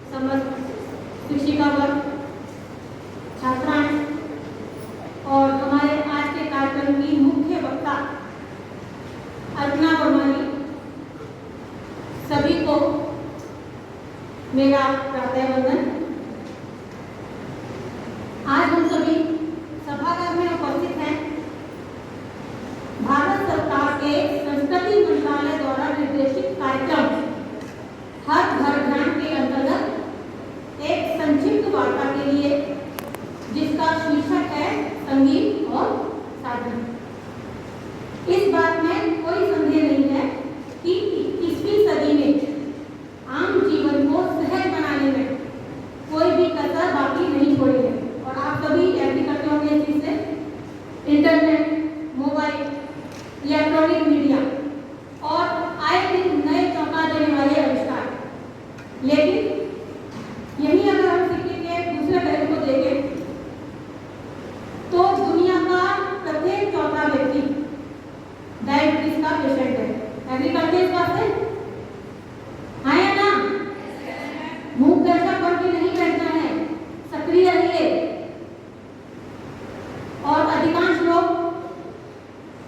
समस्त शिक्षिका वर्ग, छात्राएं और हमारे आज के कार्यक्रम की मुख्य वक्ता अल्पना वर्मा, सभी को मेरा प्रातः वंदन। आज हम सभी सभागार में उपस्थित हैं भारत सरकार के संस्कृति मंत्रालय द्वारा निर्देशित कार्यक्रम हर घर ध्यान के अंतर्गत एक संक्षिप्त वार्ता के लिए, जिसका शीर्षक है संगीत और साधना। इस बात में कोई संदेह नहीं है कि 21वीं सदी में आम जीवन को सहज बनाने में कोई भी कसर बाकी नहीं छोड़ी है। और आप सभी ऐसी करते होंगे इस चीज से, इंटरनेट, मोबाइल, इलेक्ट्रॉनिक मीडिया और आए दिन नए चौंका देने वाले आविष्कार। लेकिन यही अगर हम सिक्के के दूसरे पहलू को देखें तो दुनिया का प्रत्येक चौथा व्यक्ति डायबिटीज का पेशेंट है। एग्री करते हैं इस बात से? हाँ या ना? मुंह कैसा बन के नहीं बैठना है, सक्रिय रहिए। और अधिकांश लोग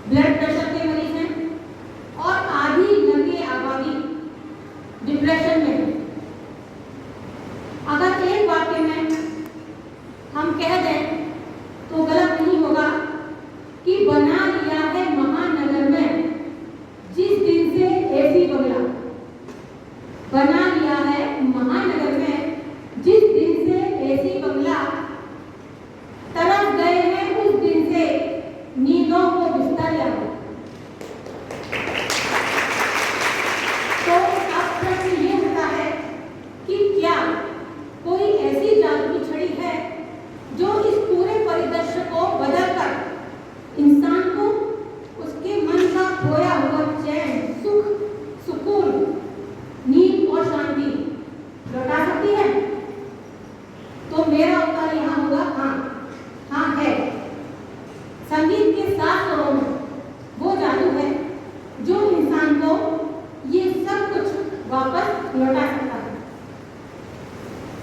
ब्लड प्रेशर के मरीज हैं और आधी नगरीय आबादी डिप्रेशन में है। अगर एक वाक्य में हम कह दें तो गलत नहीं होगा कि बना लिया है महानगर में जिस दिन से एसी बंगला। बना लिया है महानगर में जिस दिन से एसी बंगला, तरस गए हैं उस दिन से नींदों को बिस्तर याद। तो अब प्रश्न ये होता है कि क्या कोई ऐसी जादुई छड़ी है जो इस पूरे परिदृश्य को बदलकर इंसान को उसके मन का खोया हुआ चैन, सुख, सुकून, नींद और शांति लौटा सकती है? तो मेरा उत्तर यहाँ होगा हाँ, हाँ है। संगीत के 7 स्वरों में वो जादू है जो इंसान को ये सब कुछ वापस लौटा सकता है।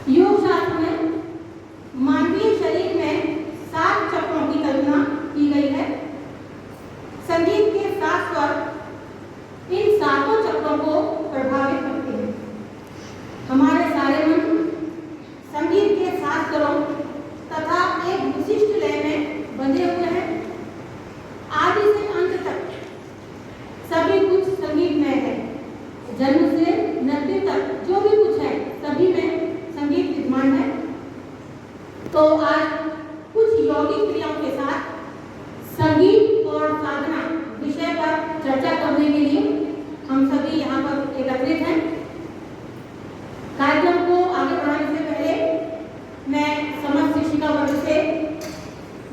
योग शास्त्र में मानवीय शरीर में 7 चक्रों की कल्पना की गई है। संगीत के 7 स्वर इन 7 चक्रों को प्रभावित करते हैं। हमारे सारे मन संगीत के 7 स्वरों तथा एक विशिष्ट लय में बंधे हुए हैं। आदि से अंत तक सभी कुछ संगीत में है। जन्म से मृत्यु तक जो भी कुछ है सभी में संगीत विद्यमान है। तो आज कुछ यौगिक क्रियाओं के साथ संगीत और साधना विषय पर चर्चा करने के लिए हम सभी यहाँ पर एकत्रित हैं। कार्यक्रम को आगे बढ़ाने से पहले मैं समस्त शिक्षिका वर्ग से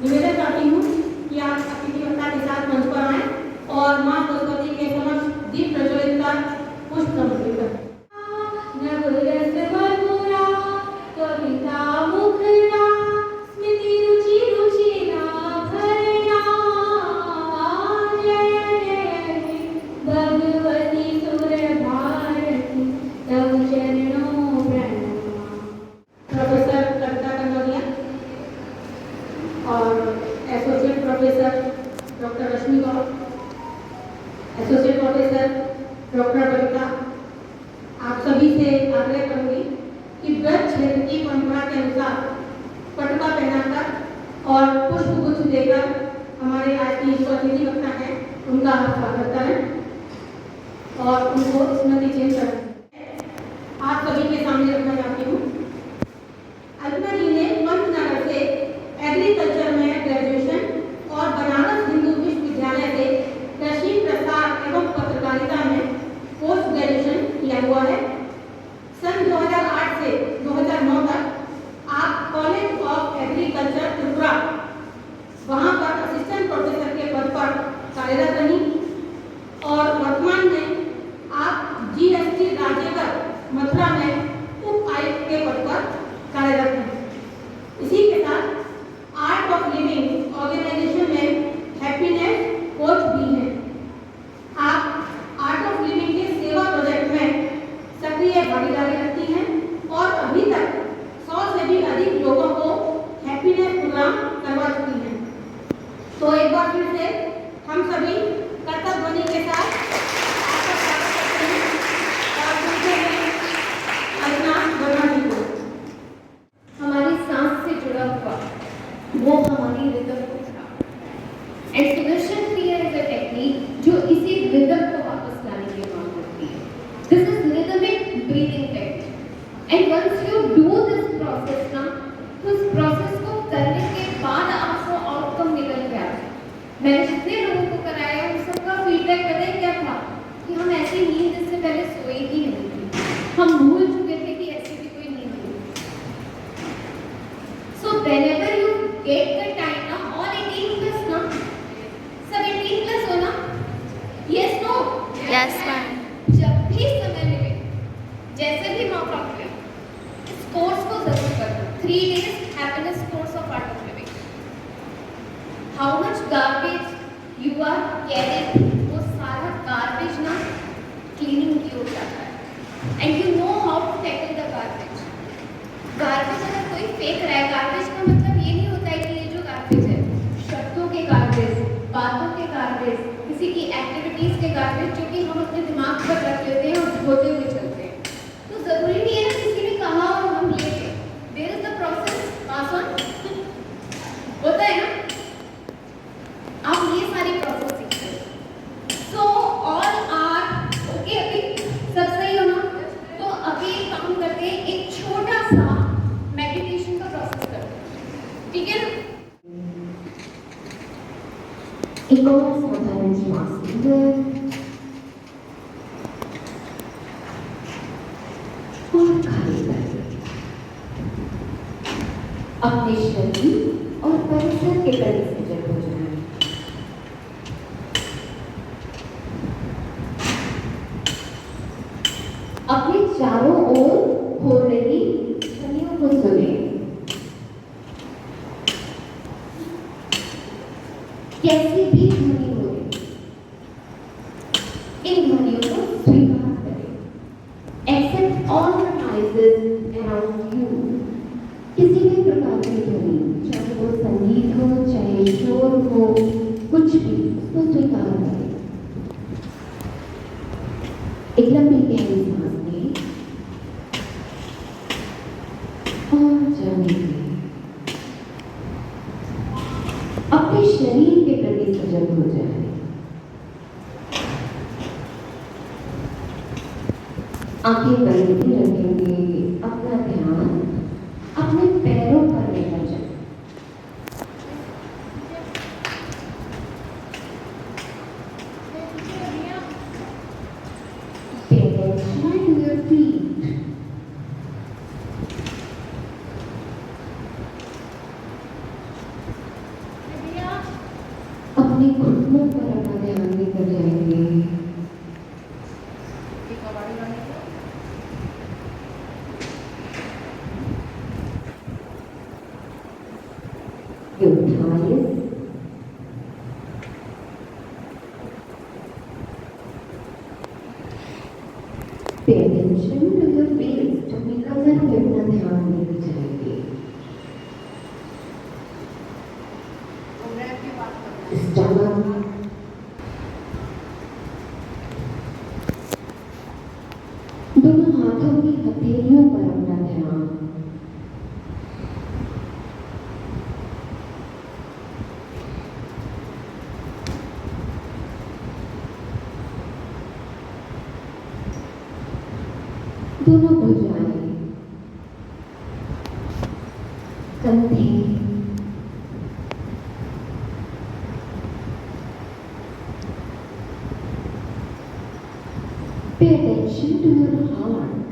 निवेदन करती हूँ कि आप अपनी वक्ता के साथ मंच पर आएं और माँ सरस्वती के समक्ष दीप प्रज्वलित कर पुष्प समर्पित करें। और associate professor doctor Rashmi Gaur, associate professor doctor Babita, आप सभी से आग्रह करूंगी कि ब्रज क्षेत्र की परंपरा के अनुसार पटुका पहनाकर और पुष्प गुच्छ देकर हमारे आज की जो अतिथि वक्ता है उनका स्वागत करें और उनको स्मृति चिन्ह करें। आप सभी के सामने रखना चाहती हूँ। अल्पना जी ने पंतनगर से एग्रीकल्चर में ग्रेजुएशन और बनारस हिंदू विश्वविद्यालय से कृषि प्रसार एवं पत्रकारिता में पोस्ट ग्रेजुएशन किया हुआ है। सन 2008 से 2009 तक आप कॉलेज ऑफ एग्रीकल्चर त्रिपुरा, वहां पर असिस्टेंट प्रोफेसर के पद पर कार्यरत रही और वर्तमान में आप GST राजेगर मथुरा में उप This is rhythmic breathing technique. And once you do this process ना, तो इस process को करने के बाद आपको outcome निकल के आता है। मैंने जितने लोगों को कराया उन सबका feedback पता है क्या था कि हम ऐसी नींद इससे पहले सोए ही नहीं थे, हम भूल चुके थे कि ऐसी भी कोई नींद होती है। So whenever you get the time ना, all 18 plus ना, सब 18 plus हो ना? Yes, no? Yes, ma'am. जब भी समय मिले, जैसे भी मौका मिले, इस कोर्स को जरूर करना। 3 days happiness course of art of living. How much garbage you are carrying, वो सारा garbage ना cleaning की हो जाता है. And you know how to tackle the garbage. Garbage अगर कोई फेंक रहा है, garbage का मतलब ये नहीं होता है कि ये जो garbage है, शब्दों के garbage, बातों के garbage, किसी की एक्टिविटीज के गार्बेज जो कि हम अपने दिमाग पर रख लेते हैं और होते हुए चलते हैं। तो जरूरी नहीं है ना किसी ने कहा और हम ले लें। There is the process pass on होता है ना, आप ये सारी प्रोसेस सीखते हैं। सो ऑल आर ओके, अभी सब सही हो ना? तो अभी एक काम करते हैं, एक छोटा सा मेडिटेशन का प्रोसेस करते हैं, ठीक है ना? एक और साधारण श्वास और खाली करें। अपने शरीर और परिसर के प्रति सजग हो जाएं। अपने चारों ओर हो रही ध्वनियों को सुने। कैसी भी ध्वनि हो, इन ध्वनियों को स्वीकार करें। Accept all the noises around you. किसी भी प्रकार की ध्वनि, चाहे वो संगीत हो, चाहे शोर हो, कुछ भी, उसको स्वीकार करें। एक लंबी गहरी सांस लें और जाने दें। अपने शरीर के प्रति सजग हो जाए। आंखें बंद ही रखेंगे, अपना ध्यान अपने पैरों पर लेकर जाए। Pay attention to your feet. अपने घुटनों पर अपना ध्यान लेकर जाएंगे। Your thighs. Pay attention to your waist. अपनी कमर पे अपना ध्यान लेकर जाएंगे। Stomach. दोनों हाथों की हथेलियों पर अपना ध्यान। दोनों भुजाएं, कंधे, Pay attention to your heart.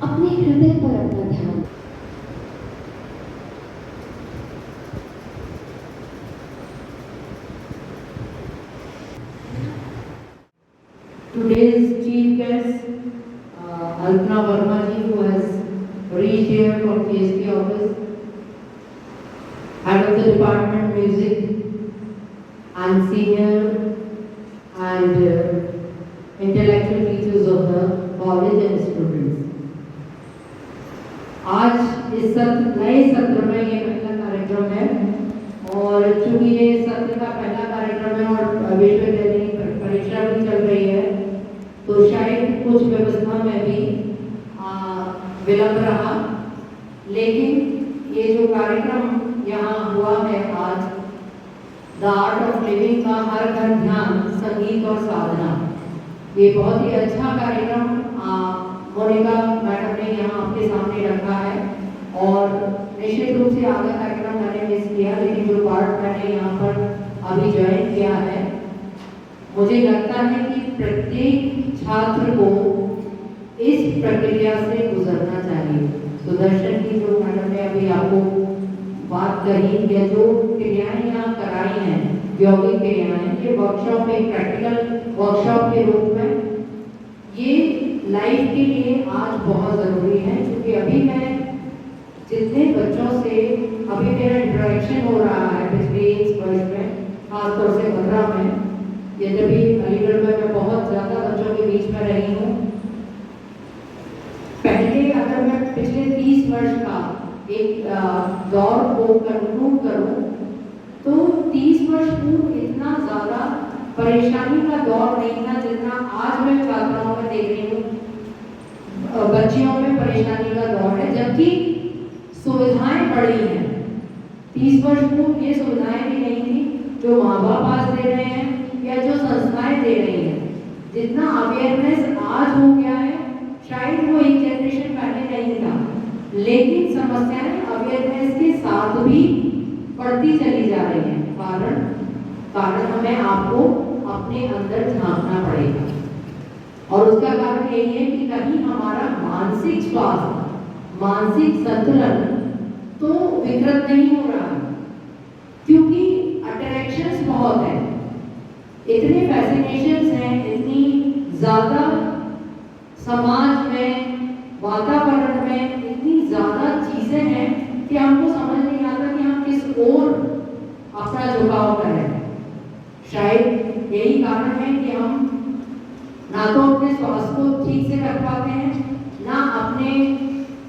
अपने हृदय पर अपना ध्यान। Today's chief guest, Alpana Verma ji, who has reached here from TSP office, head of the department music and senior and intellectual teachers of the college and students. आज इस नए सत्र में ये पहला कार्यक्रम है और चूंकि ये सत्र का पहला कार्यक्रम है और विश्वविद्यालय परीक्षा भी चल रही है तो शायद कुछ व्यवस्था में भी विलंब रहा, लेकिन ये जो कार्यक्रम यहाँ हुआ है आज, द आर्ट ऑफ लिविंग का हर घर ध्यान संगीत और साधना, ये बहुत ही अच्छा कार्यक्रम मोनिका मैडम ने यहाँ आपके सामने रखा है। और निश्चित रूप से आगे कार्यक्रम मैंने मिस किया, लेकिन जो पार्ट मैंने यहाँ पर अभी ज्वाइन किया है, मुझे लगता है कि प्रत्येक छात्र को इस प्रक्रिया से गुजरना चाहिए। सुदर्शन की जो मैडम ने अभी आपको बात कही या जो क्रियाएं यहाँ कराई हैं, यौगिक क्रियाएं, ये वर्कशॉप एक प्रैक्टिकल वर्कशॉप के रूप में ये लाइफ के लिए आज बहुत ज़रूरी है। क्योंकि अभी मैं जितने बच्चों से अभी मेरा इंटरेक्शन हो रहा है पिछले एक वर्ष में, खासतौर से 15 में, यद्यपि अलीगढ़ में मैं बहुत ज़्यादा बच्चों के बीच में रही हूँ, पहले अगर मैं पिछले 30 वर्ष का एक दौर को कंक्लूड करूँ तो 30 वर्ष पूर्व इतना ज़्यादा परेशानी का दौर नहीं था जितना आज मैं छात्राओं में देख रही हूँ। बच्चियों में परेशानी का दौर है, जबकि सुविधाएं बढ़ी हैं। 30 वर्ष पूर्व ये सुविधाएं भी नहीं थी जो माँ बाप आज दे रहे हैं या जो संस्थाएं दे रही हैं। जितना अवेयरनेस आज हो गया है, शायद वो एक जनरेशन पहले नहीं था, लेकिन समस्याएं अवेयरनेस के साथ भी बढ़ती चली जा रही हैं। कारण हमें आपको अपने अंदर झांकना पड़ेगा, और उसका कारण यही है कि कहीं हमारा मानसिक स्वास्थ्य, मानसिक संतुलन तो विकृत नहीं हो रहा, क्योंकि अट्रैक्शंस बहुत है, इतने फैसिनेशंस हैं, इतनी ज़्यादा समाज में, वातावरण में इतनी ज़्यादा चीज़ें हैं कि हमको समझ नहीं आता कि हम किस ओर अपना झुकाव करें। शायद यही कारण है कि हम ना तो अपने स्वास्थ्य को ठीक से रख पाते हैं, ना अपने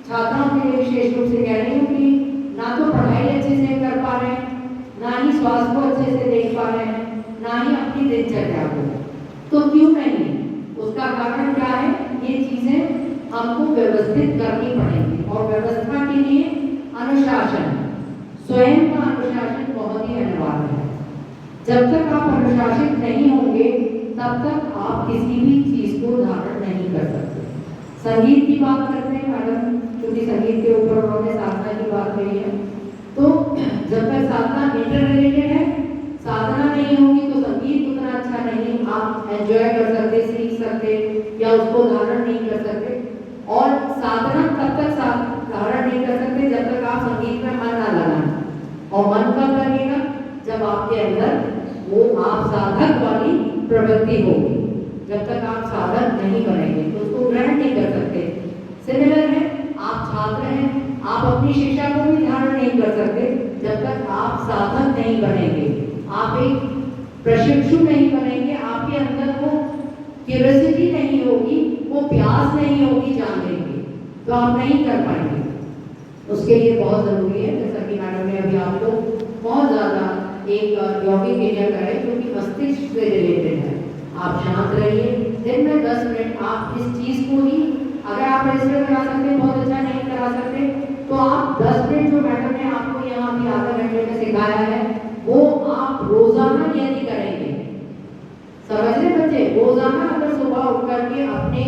छात्रों के लिए विशेष रूप से कह रही हूँ कि ना तो पढ़ाई अच्छे से कर पा रहे हैं, ना ही स्वास्थ्य को अच्छे से देख पा रहे हैं, ना ही अपनी दिनचर्या को। तो क्यों नहीं? उसका कारण क्या है? ये चीज़ें हमको व्यवस्थित करनी पड़ेंगी, और व्यवस्था के लिए अनुशासन, स्वयं का अनुशासन बहुत ही अनिवार्य है। जब तक आप अनुशासित नहीं होंगे तब तक आप किसी भी चीज़ को धारण नहीं कर सकते। संगीत की बात करते हैं मैडम, क्योंकि संगीत के ऊपर उन्होंने साधना की बात कही है, तो जब तक साधना इंटर रिलेटेड है, साधना नहीं होगी तो संगीत उतना अच्छा नहीं आप एंजॉय कर सकते, सीख सकते या उसको धारण नहीं कर सकते। और साधना तब तक धारण नहीं कर सकते जब तक आप संगीत में मन ना लगाएं, और मन कब लगेगा? जब आपके अंदर वो आप साधक वाली प्रवृत्ति होगी। जब तक आप साधक नहीं बनेंगे तो उसको ग्रहण नहीं कर सकते। सिमिलर है, आप छात्र हैं, आप अपनी शिक्षा को भी धारण नहीं कर सकते जब तक आप साधक नहीं बनेंगे, आप एक प्रशिक्षु नहीं बनेंगे, आपके अंदर वो क्यूरियोसिटी नहीं होगी, वो प्यास नहीं होगी जानने की, तो आप नहीं कर पाएंगे। उसके लिए बहुत ज़रूरी है, जैसा कि मैडम ने अभी आपको बहुत ज़्यादा एक यौगिक क्रिया कराई क्योंकि मस्तिष्क से रिलेटेड है। आप शांत रहिए, दिन में 10 मिनट आप इस चीज़ को ही, अगर आप रजिस्टर करा सकते हैं बहुत अच्छा, नहीं करा सकते तो आप 10 मिनट जो मैडम ने आपको यहाँ अभी आधा घंटे में सिखाया है वो आप रोजाना यदि करेंगे, समझ रहे बच्चे, रोजाना अगर सुबह उठ करके अपने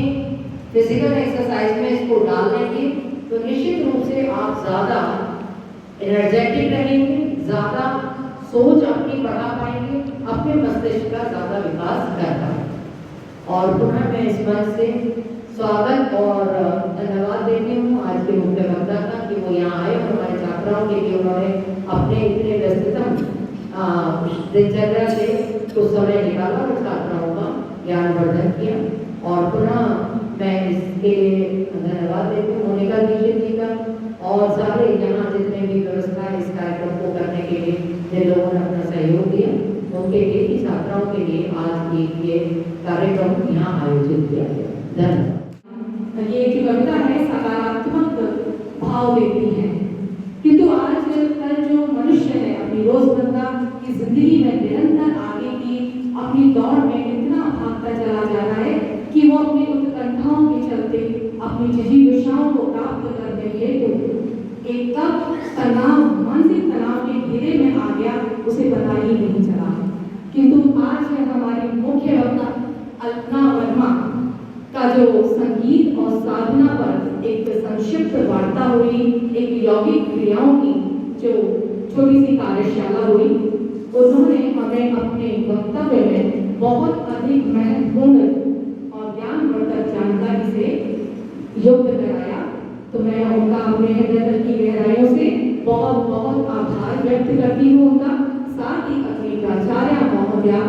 फिजिकल एक्सरसाइज में इसको डाल देंगे तो निश्चित रूप से आप ज़्यादा एनर्जेटिक रहेंगे, ज़्यादा सोच अपनी बढ़ा पाएंगे, अपने मस्तिष्क का ज़्यादा विकास कर पाएंगे। और पुनः मैं इस मंच से स्वागत और धन्यवाद देती हूँ आज के मुख्य वक्ता का कि वो यहाँ आए और हमारे छात्राओं के लिए उन्होंने अपने इतने व्यस्ततम दिनचर्या से कुछ समय निकाला और छात्राओं का ज्ञानवर्धन किया। और पुनः मैं इसके लिए धन्यवाद देती हूँ मोनिका दीक्षित जी का और सारे यहाँ जितने भी व्यवस्था इस कार्यक्रम को करने के लिए जिन लोगों ने अपना सहयोग दिया उनके लिए ही, छात्राओं के लिए आज ये कार्यक्रम यहाँ आयोजित किया गया। धन्यवाद। ये जो कविता है सकारात्मक भाव देती है, किंतु आजकल जो मनुष्य है अपनी रोजमर्रा की जिंदगी में निरंतर आगे की अपनी दौड़ में इतना भागता चला जा रहा है कि वो अपनी उत्कंठाओं के चलते अपनी जिज्ञासाओं को प्राप्त करने हेतु एक तनाव, मानसिक तनाव के घेरे में आ गया, उसे पता ही नहीं चला। किंतु आज हमारी मुख्य वक्ता अल्पना वर्मा का का जो संगीत और साधना पर एक संक्षिप्त वार्ता हुई, एक यौगिक क्रियाओं की जो छोटी सी कार्यशाला हुई, उन्होंने हमें अपने वक्तव्य में बहुत अधिक महत्वपूर्ण और ज्ञानवर्धक जानकारी से युक्त कराया। तो मैं उनका अपने हृदय की गहराइयों से बहुत बहुत आभार व्यक्त करती हूँ उनका। साथ ही अपनी प्राचार्य महोदया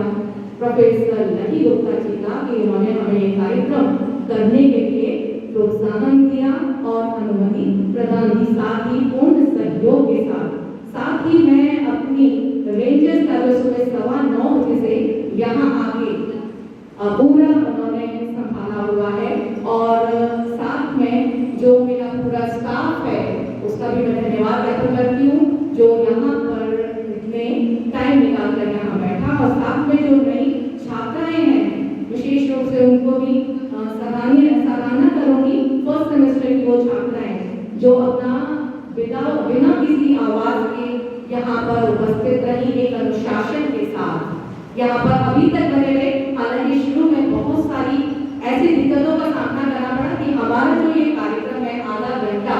प्रोफेसर लकी गुप्ता जी का कि उन्होंने हमें ये कार्यक्रम करने के लिए प्रोत्साहन दिया और अनुमति प्रदान की, साथ ही पूर्ण सहयोग के साथ ही मैं अपनी रेंजर्स का जो सुबह 9:15 बजे से यहाँ आके पूरा उन्होंने संभाला हुआ है, और साथ में जो मेरा पूरा स्टाफ है उसका भी मैं धन्यवाद व्यक्त करती हूँ, जो यहाँ पर इतने टाइम निकाल कर यहाँ बैठा, और साथ में जो नई छात्राएं हैं विशेष रूप से उनको भी सराहना करूंगी। फर्स्ट सेमेस्टर की वो छात्राएं जो अपना बिना किसी आवाज के यहाँ पर उपस्थित रही, एक अनुशासन के साथ यहाँ पर अभी तक बने रहे। हालांकि शुरू में बहुत सारी ऐसी दिक्कतों का सामना करना पड़ा कि हमारा जो ये कार्यक्रम है आधा घंटा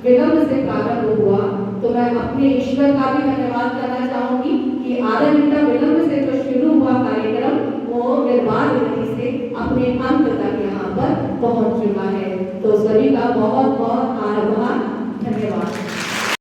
विलंब से प्रारंभ हुआ, तो मैं अपने ईश्वर का भी धन्यवाद करना चाहूंगी कि आधा घंटा विलंब से जो शुरू हुआ कार्यक्रम वो निर्बाध गति से अपने अंत तक यहाँ पर पहुंच चुका है। तो सभी का बहुत बहुत आभार, धन्यवाद।